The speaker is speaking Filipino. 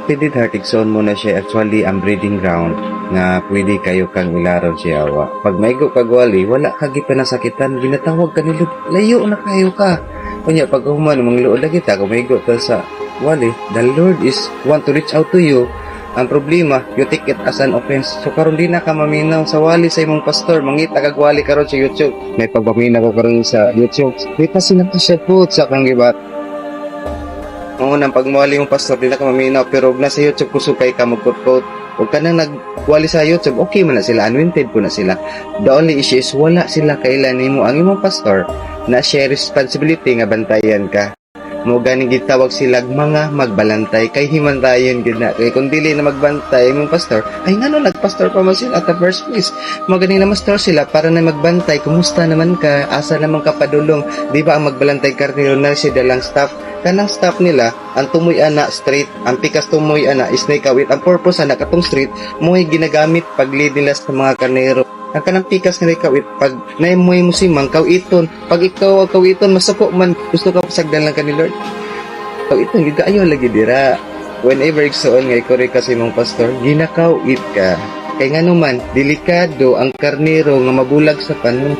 Pwede hartigson mo na siya actually ang breeding ground nga pwede kayo kang ilaraw siya awa. Pag maigo kag wali, wala ka gipanasakitan, ginatawag ka nilo, layo na kayo ka. Kunya pag human mong luod lagi ta kung maigo ta sa wali, the Lord is want to reach out to you. Ang problema, you take it as an offense. So karon di na ka maminaw sa wali sa imong pastor, mangita kag wali karon sa YouTube. May pagpaminaw ko karon sa YouTube. Di pa sinapasya po sa kang gibat. Unang pagmuwali mong pastor, di na ka maminaw, pero na sa YouTube kusukay ka magkot-kot. Huwag ka nang nagwali sa YouTube, okay man na sila, anointed po na sila. The only issue is wala sila kailan mo ang imong pastor na share responsibility nga bantayan ka. Mo ganing gitawag sila mga magbalantay kay himantayon gid na kay kung dili na magbantay imong pastor ay ngano nagpastor pa man sila at the first place. Mo ganing na pastor sila para na magbantay, kumusta naman ka, asa naman ka padulong, di ba ang magbalantay karnero na si dalang staff. Kanang staff nila, ang tumoy ana straight, ang pikas tumoy ana is naikawit. Ang purpose ana katong straight mo'y ginagamit pag lead nila sa mga karnero. Ang kanang pikas nga naikawit, pag naimoy mo si mang kawiton, pag ikaw ang kawiton masuko man, gusto ka pasagdan lang ka ni Lord. Kawiton, gigaayo lagi dira. Whenever igsoon nga ikore ka sa imong pastor, ginakawit ka. Kay nga naman, delikado ang karnero nga mabulag sa panon.